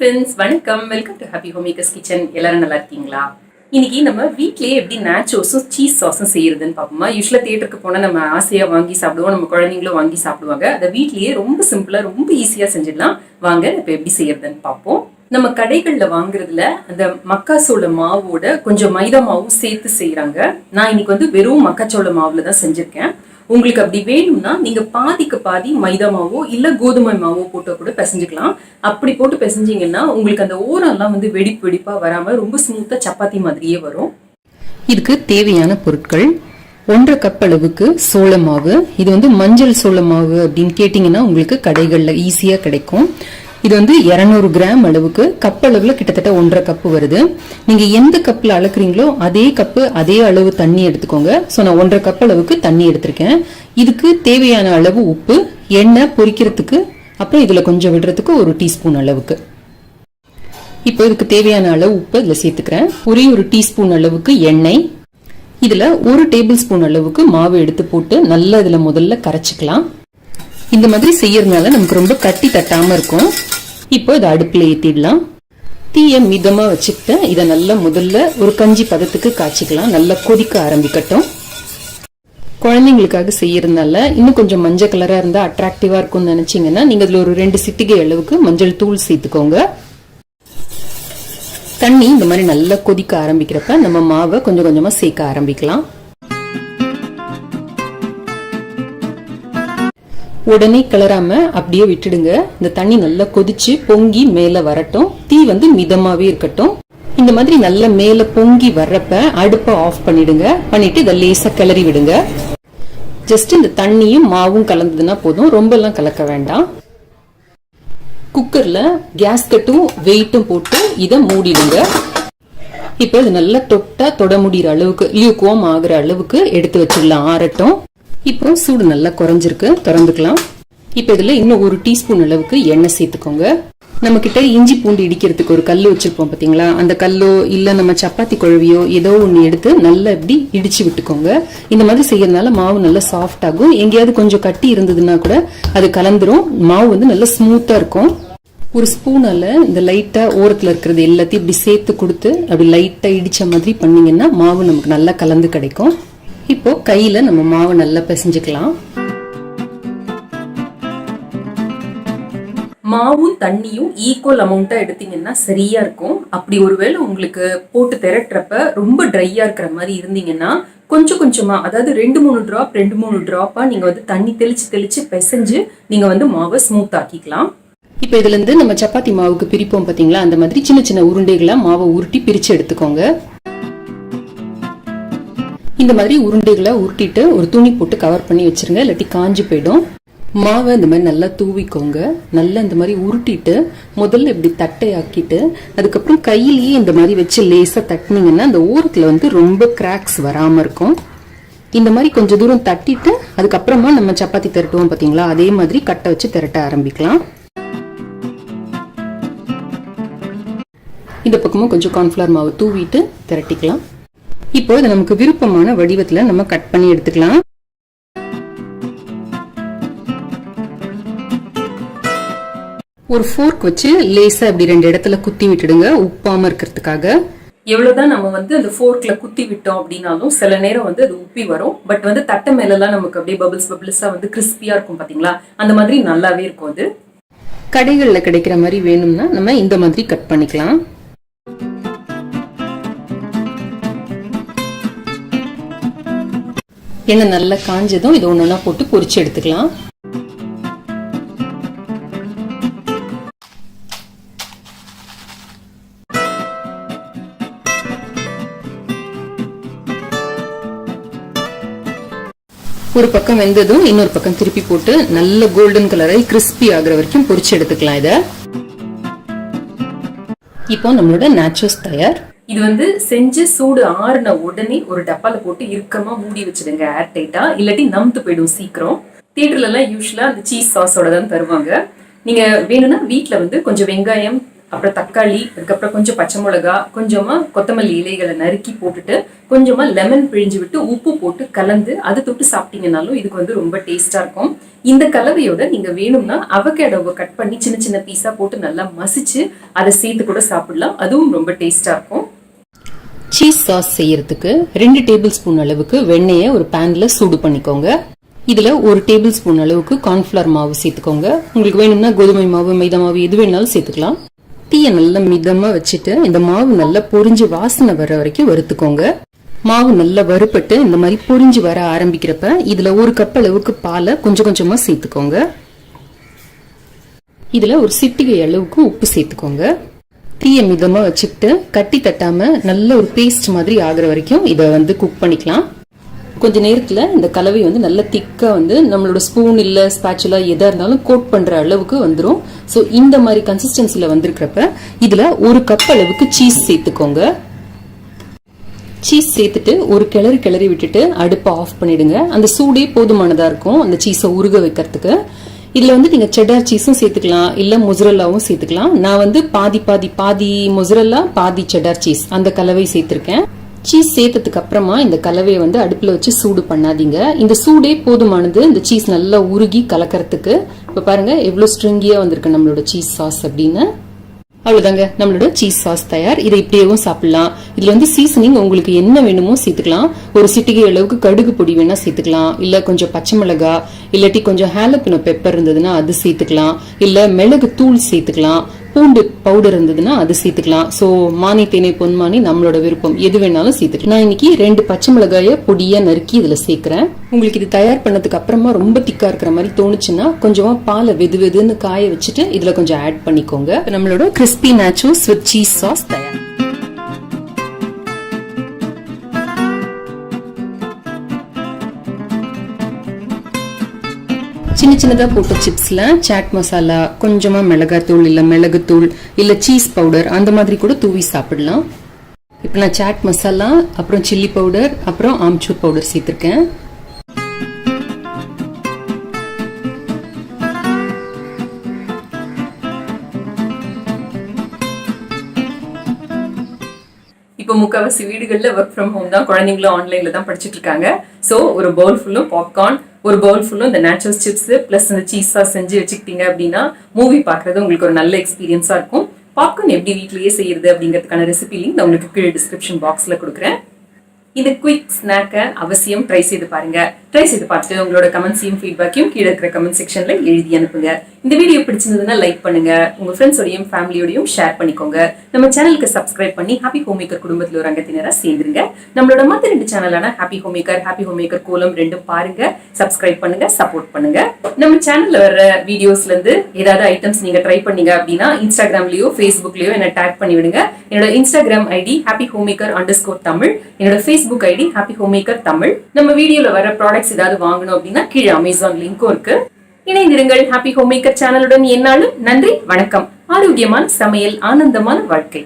Friends, வணக்கம். Welcome to happy home makers kitchen. எல்லாரும் நல்லா இருக்கீங்களா? இன்னைக்கு நம்ம வீட்லயே எப்படி நாச்சோஸும் சீஸ் சாஸும் செய்யறதுன்னு பார்ப்போமா. யூஸ்வலா தியேட்டருக்கு போனா நம்ம ஆசையா வாங்கி சாப்பிடுவோம், நம்ம குழந்தைங்களும் வாங்கி சாப்பிடுவாங்க. அதை வீட்லயே ரொம்ப சிம்பிளா ரொம்ப ஈஸியா செஞ்சிடலாம். வாங்க இப்ப எப்படி செய்யறதுன்னு பார்ப்போம். நம்ம கடைகள்ல வாங்குறதுல அந்த மக்காச்சோள மாவோட கொஞ்சம் மைதா மாவும் சேர்த்து செய்யறாங்க. நான் இன்னைக்கு வந்து வெறும் மக்காச்சோள மாவுல தான் செஞ்சிருக்கேன். உங்களுக்கு அப்படி வேணும்னா நீங்க பாதிக்கு பாதி மைதா மாவோ இல்ல கோதுமை மாவோ போட்டு கூட பிசைஞ்சுக்கலாம். அப்படி போட்டு பிசைஞ்சிங்கன்னா உங்களுக்கு அந்த ஓரெல்லாம் வந்து வெடிப்பு வெடிப்பா வராம ரொம்ப ஸ்மூத்தா சப்பாத்தி மாதிரியே வரும். இதுக்கு தேவையான பொருட்கள் 1.5 கப் அளவுக்கு சோள மாவு. இது வந்து மஞ்சள் சோள மாவு அப்படின்னு கேட்டீங்கன்னா உங்களுக்கு கடைகள்ல ஈஸியா கிடைக்கும். இது வந்து 200 கிராம் அளவுக்கு, கப் அளவுல கிட்டத்தட்ட 1.5 கப் வருது. நீங்க எந்த கப்ல அளக்குறீங்களோ அதே கப்பு அதே அளவு தண்ணி எடுத்துக்கோங்க. ஸோ நான் 1.5 கப் அளவுக்கு தண்ணி எடுத்திருக்கேன். இதுக்கு தேவையான அளவு உப்பு, எண்ணெய் பொரிக்கிறதுக்கு, அப்புறம் இதுல கொஞ்சம் விடுறதுக்கு 1 டீஸ்பூன் அளவுக்கு. இப்போ இதுக்கு தேவையான அளவு உப்பு இதுல சேர்த்துக்கிறேன். ஒரே 1 டீஸ்பூன் அளவுக்கு எண்ணெய், இதுல 1 டேபிள் ஸ்பூன் அளவுக்கு மாவு எடுத்து போட்டு நல்லா இதுல முதல்ல கரைச்சிக்கலாம். இந்த மாதிரி செய்யறதுனால நமக்கு ரொம்ப கட்டி தட்டாம இருக்கும். இப்போ இதை அடுப்புல ஏத்திடலாம். தீய மிதமா வச்சுக்கிட்டு இதை நல்லா முதல்ல ஒரு கஞ்சி பதத்துக்கு காய்ச்சிக்கலாம். நல்லா கொதிக்க ஆரம்பிக்கட்டும். குழந்தைங்களுக்காக செய்யறதுனால இன்னும் கொஞ்சம் மஞ்சள் கலரா இருந்தா அட்ராக்டிவா இருக்கும்னு நினைச்சீங்கன்னா நீங்க இதுல ஒரு 2 சிட்டிகை அளவுக்கு மஞ்சள் தூள் சேர்த்துக்கோங்க. தண்ணி இந்த மாதிரி நல்லா கொதிக்க ஆரம்பிக்கிறப்ப நம்ம மாவை கொஞ்சம் கொஞ்சமா சேர்க்க ஆரம்பிக்கலாம். உடனே கிளறாம அப்படியே விட்டுடுங்க. இந்த தண்ணி நல்லா கொதிச்சு பொங்கி மேல வரட்டும். தீ வந்து மிதமாவே இருக்கட்டும். இந்த மாதிரி நல்ல மேல பொங்கி வர்றப்ப அடுப்பை ஆஃப் பண்ணிடுங்க. பண்ணிட்டு இதை லேசா கிளறி விடுங்க. ஜஸ்ட் இந்த தண்ணியும் மாவும் கலந்ததுன்னா போதும், ரொம்ப எல்லாம் கலக்க வேண்டாம். குக்கர்ல கேஸ்கட்டும் வெயிட்டும் போட்டு இதை மூடிடுங்க. இப்ப இது நல்லா தொட்டா தொட முடிகிற அளவுக்கு லியூக்வார்ம் ஆகுற அளவுக்கு எடுத்து வச்சிடலாம், ஆறட்டும். இப்போ சூடு நல்லா குறைஞ்சிருக்கு, திறந்துக்கலாம். இப்ப இதுல இன்னும் 1 டீஸ்பூன் அளவுக்கு எண்ணெய் சேர்த்துக்கோங்க. நம்ம கிட்ட இஞ்சி பூண்டு இடிக்கிறதுக்கு ஒரு கல்லு வச்சிருப்போம் பாத்தீங்களா, அந்த கல்லோ இல்ல நம்ம சப்பாத்தி குழவியோ ஏதோ ஒண்ணு எடுத்து நல்லா இப்படி இடிச்சு விட்டுக்கோங்க. இந்த மாதிரி செய்யறதுனால மாவு நல்லா சாஃப்ட் ஆகும். எங்கேயாவது கொஞ்சம் கட்டி இருந்ததுன்னா கூட அது கலந்துரும். மாவு வந்து நல்லா ஸ்மூத்தா இருக்கும். ஒரு ஸ்பூனால இந்த லைட்டா ஓரத்துல இருக்கிறது எல்லாத்தையும் இப்படி சேர்த்து கொடுத்து அப்படி லைட்டா இடிச்ச மாதிரி பண்ணீங்கன்னா மாவு நமக்கு நல்லா கலந்து கிடைக்கும். இப்போ கையில நம்ம மாவை நல்லா பிசைஞ்சுக்கலாம். மாவும் தண்ணியும் ஈக்குவல் அமௌண்டா எடுத்தீங்கன்னா சரியா இருக்கும். அப்படி ஒருவேளை உங்களுக்கு போட்டு திரட்டுறப்ப ரொம்ப ட்ரையா இருக்கிற மாதிரி இருந்தீங்கன்னா கொஞ்சம் கொஞ்சமா, அதாவது 2-3 டிராப்பா நீங்க வந்து தண்ணி தெளிச்சு தெளிச்சு பிசைஞ்சு நீங்க வந்து மாவை ஸ்மூத் ஆக்கிக்கலாம். இப்ப இதுல இருந்து நம்ம சப்பாத்தி மாவுக்கு பிரிப்போம் பாத்தீங்களா, அந்த மாதிரி சின்ன சின்ன உருண்டைகளா மாவை உருட்டி பிரிச்சு எடுத்துக்கோங்க. இந்த மாதிரி உருண்டைகளை உருட்டிட்டு ஒரு துணி போட்டு கவர் பண்ணி வச்சிருங்க, இல்லாட்டி காஞ்சு போயிடும். மாவை இந்த மாதிரி நல்லா தூவிக்கோங்க. நல்லா இந்த மாதிரி உருட்டிட்டு முதல்ல இப்படி தட்டையாக்கிட்டு அதுக்கப்புறம் கையிலேயே இந்த மாதிரி வச்சு லேசா தட்டினீங்கன்னா அந்த ஓரத்துல வந்து ரொம்ப கிராக்ஸ் வராம இருக்கும். இந்த மாதிரி கொஞ்சம் தூரம் தட்டிட்டு அதுக்கப்புறமா நம்ம சப்பாத்தி திரட்டுவோம் பாத்தீங்களா, அதே மாதிரி கட்டை வச்சு திரட்ட ஆரம்பிக்கலாம். இந்த பக்கமும் கொஞ்சம் கார்ன்ஃபிளவர் மாவு தூவிட்டு திரட்டிக்கலாம். இப்போ இதை நமக்கு விருப்பமான வடிவத்துல நம்ம கட் பண்ணி எடுத்துக்கலாம். ஒரு ஃபோர்க் வச்சு லேசா இப்படி 2 இடத்துல குத்தி விட்டுடுங்க, உப்பாம இருக்கிறதுக்காக. எவ்வளவுதான் நம்ம வந்து அந்த ஃபோர்க்ல குத்தி விட்டோம் அப்படின்னாலும் சில நேரம் வந்து அது உப்பி வரும். பட் வந்து தட்டை மேல எல்லாம் நமக்கு அப்படியே பபிள்ஸா வந்து கிறிஸ்பியா இருக்கும் பாத்தீங்களா, அந்த மாதிரி நல்லாவே இருக்கும். அது கடைகள்ல கிடைக்கிற மாதிரி வேணும்னா நம்ம இந்த மாதிரி கட் பண்ணிக்கலாம். எண்ணெய் நல்லா காஞ்சதும் இது ஒண்ணா போட்டு பொரிச்சு எடுத்துக்கலாம். ஒரு பக்கம் வெந்ததும் இன்னொரு பக்கம் திருப்பி போட்டு நல்ல கோல்டன் கலரை கிறிஸ்பி ஆகுற வரைக்கும் பொரிச்சு எடுத்துக்கலாம். இத இப்போ நம்மளோட நாச்சோஸ் தயார். இது வந்து செஞ்சு சூடு ஆறுன உடனே ஒரு டப்பால போட்டு இறுக்கமா மூடி வச்சிடுங்க, ஏர் டைட்டா, இல்லாட்டி நம்பு போயிடும் சீக்கிரம். தியேட்டர்ல எல்லாம் யூஸ்வலா அந்த சீஸ் சாஸோட தான் தருவாங்க. நீங்க வேணும்னா வீட்டுல வந்து கொஞ்சம் வெங்காயம் அப்புறம் தக்காளி, அதுக்கப்புறம் கொஞ்சம் பச்சை மிளகா, கொஞ்சமா கொத்தமல்லி இலைகளை நறுக்கி போட்டுட்டு கொஞ்சமா லெமன் பிழிஞ்சு விட்டு உப்பு போட்டு கலந்து அதை தொட்டு சாப்பிட்டீங்கன்னாலும் இதுக்கு வந்து ரொம்ப டேஸ்டா இருக்கும். இந்த கலவையோட நீங்க வேணும்னா அவகேடோவை கட் பண்ணி சின்ன சின்ன பீஸா போட்டு நல்லா மசிச்சு அதை சேர்த்து கூட சாப்பிடலாம். அதுவும் ரொம்ப டேஸ்டா இருக்கும். சீஸ் சாஸ் செய்யறதுக்கு 2 டேபிள் ஸ்பூன் அளவுக்கு வெண்ணெயை ஒரு பேன்ல சூடு பண்ணிக்கோங்க. இதுல 1 டேபிள் ஸ்பூன் அளவுக்கு கார்ன்ஃபிளவர் மாவு சேர்த்துக்கோங்க. உங்களுக்கு வேணும்னா கோதுமை மாவு, மைதா மாவு எது வேணாலும் சேர்த்துக்கலாம். தீயை நல்லா மிதமா வச்சுட்டு இந்த மாவு நல்லா பொரிஞ்சு வாசனை வர வரைக்கும் வறுத்துக்கோங்க. மாவு நல்லா வறுப்பட்டு இந்த மாதிரி பொரிஞ்சு வர ஆரம்பிக்கிறப்ப இதுல 1 கப் அளவுக்கு பாலை கொஞ்சம் கொஞ்சமா சேர்த்துக்கோங்க. இதுல ஒரு சிட்டிகை அளவுக்கு உப்பு சேர்த்துக்கோங்க. தீயை மிதமா வச்சுக்கிட்டு கட்டி தட்டாம நல்ல ஒரு பேஸ்ட் மாதிரி ஆகுற வரைக்கும் இதை வந்து குக் பண்ணிக்கலாம். கொஞ்ச நேரத்துல இந்த கலவை வந்து நல்ல திக்கா வந்து நம்மளோட ஸ்பூன் இல்ல ஸ்பாச்சுலா எதா இருந்தாலும் கோட் பண்ற அளவுக்கு வந்துடும். சோ இந்த மாதிரி கன்சிஸ்டன்சில வந்திருக்கிறப்ப இதுல 1 கப் அளவுக்கு சீஸ் சேர்த்துக்கோங்க. சீஸ் சேர்த்துட்டு ஒரு கிளறி விட்டுட்டு அடுப்பை ஆஃப் பண்ணிடுங்க. அந்த சூடே போதுமானதா இருக்கும் அந்த சீஸை உருக வைக்கிறதுக்கு. இதுல வந்து நீங்க செடார் சீஸும் சேர்த்துக்கலாம், இல்ல மொசரல்லாவும் சேர்த்துக்கலாம். நான் வந்து பாதி மொசரல்லா பாதி செடார் சீஸ் அந்த கலவை சேர்த்திருக்கேன். சீஸ் சேர்த்ததுக்கு அப்புறமா இந்த கலவையை வந்து அடுப்புல வச்சு சூடு பண்ணாதீங்க. இந்த சூடே போதுமானது இந்த சீஸ் நல்லா உருகி கலக்கிறதுக்கு. இப்ப பாருங்க எவ்வளவு ஸ்ட்ரிங்கியா வந்திருக்கு நம்மளோட சீஸ் சாஸ் அப்படின்னு. அவ்வளவுதாங்க, நம்மளோட சீஸ் சாஸ் தயார். இதை இப்படியேவும் சாப்பிடலாம். இதுல வந்து சீசனிங் உங்களுக்கு என்ன வேணுமோ சேர்த்துக்கலாம். ஒரு சிட்டிகை அளவுக்கு கடுகு பொடி வேணா சேர்த்துக்கலாம், இல்ல கொஞ்சம் பச்சை மிளகா, இல்லாட்டி கொஞ்சம் ஹாலப்பினோ பெப்பர் இருந்ததுன்னா அது சேர்த்துக்கலாம், இல்ல மிளகு தூள் சேர்த்துக்கலாம், பூண்டு பவுடர் இருந்ததுன்னா அது சேர்த்துக்கலாம். சோ மானி தேனை பொன்மானி நம்மளோட விருப்பம், எது வேணாலும் சேர்த்துக்கலாம். நான் இன்னைக்கு 2 பச்சை மிளகாய பொடியா நறுக்கி இதுல சேர்க்கிறேன். உங்களுக்கு இது தயார் பண்ணதுக்கு அப்புறமா ரொம்ப திக்கா இருக்கிற மாதிரி தோணுச்சுன்னா கொஞ்சமா பாலை வெதுன்னு காய வச்சுட்டு இதுல கொஞ்சம் ஆட் பண்ணிக்கோங்க. நம்மளோட crispy nachos with cheese sauce தயார். சின்ன சின்னதா போட்ட சிப்ஸ்ல சாட் மசாலா, கொஞ்சமா மிளகாத்தூள் இல்ல மிளகுத்தூள் இல்ல சீஸ் பவுடர் அந்த மாதிரி கூட தூவி சாப்பிடலாம். இப்ப நான் சாட் மசாலா, அப்புறம் சில்லி பவுடர், அப்புறம் ஆம்ச்சூர் பவுடர் சேர்த்திருக்கேன். இப்போ முக்காவாசி வீடுகள்ல ஒர்க் ஃப்ரம் ஹோம் தான், குழந்தைங்களும் ஆன்லைன்ல தான் படிச்சுட்டு இருக்காங்க. சோ ஒரு பவுல் ஃபுல்லும் பாப்கார்ன், ஒரு பவுல் ஃபுல்லும் இந்த நேச்சுரல் சிப்ஸ் பிளஸ் இந்த சீஸ் சாஸ் செஞ்சு வச்சுக்கிட்டீங்க அப்படின்னா மூவி பாக்குறது உங்களுக்கு ஒரு நல்ல எக்ஸ்பீரியன்ஸா இருக்கும். பாப்கார்ன் எப்படி வீட்லயே செய்யறது அப்படிங்கிறதுக்கான ரெசிபி லிங்க் நான் உங்களுக்கு கீழே டிஸ்கிரிப்ஷன் பாக்ஸ்ல கொடுக்குறேன். இந்த குயிக் ஸ்நாக்கை அவசியம் ட்ரை செய்து பாருங்க. ட்ரை செய்து பார்த்துட்டு உங்களோட கமெண்ட்ஸையும் ஃபீட்பேக்கையும் கீழே இருக்கிற கமெண்ட் செக்ஷன்ல எழுதி அனுப்புங்க. இந்த வீடியோ பிடிச்சிருந்ததுன்னா லைக் பண்ணுங்க, உங்க ஃப்ரெண்ட்ஸோடையும் ஃபேமிலியோடையும் ஷேர் பண்ணிக்கோங்க. நம்ம சேனலுக்கு சப்ஸ்கிரைப் பண்ணி ஹாப்பி ஹோம் மேக்கர் குடும்பத்தில் ஒரு அங்கத்தினரா சேர்ந்துருங்க. நம்மளோட மற்ற 2 சேனலான ஹாப்பி ஹோம் மேக்கர் கோலம் 2 பாருங்க, சப்ஸ்கிரைப் பண்ணுங்க, சப்போர்ட் பண்ணுங்க. நம்ம சேனல்ல வர வீடியோஸ்ல இருந்து ஏதாவது ஐட்டம்ஸ் நீங்க ட்ரை பண்ணீங்க அப்படின்னா இன்ஸ்டாகிராம்லயோ ஃபேஸ்புக்லயோ என்ன டேக் பண்ணி விடுங்க. என்னோட இன்ஸ்டாகிராம் ஐடி happyhomemaker_தமிழ், என்னோட ஃபேஸ்புக் ஐடி happyhomemaker தமிழ். நம்ம வீடியோல வர ப்ராடக்ட்ஸ் ஏதாவது வாங்கணும் அப்படின்னா கீழே அமேசான் லிங்க்கும் இருக்கு. இணைந்திருங்கள் ஹாப்பி ஹோம் மேக்கர் சேனலுடன். என்னாலும் நன்றி, வணக்கம். ஆரோக்கியமான சமையல், ஆனந்தமான வாழ்க்கை.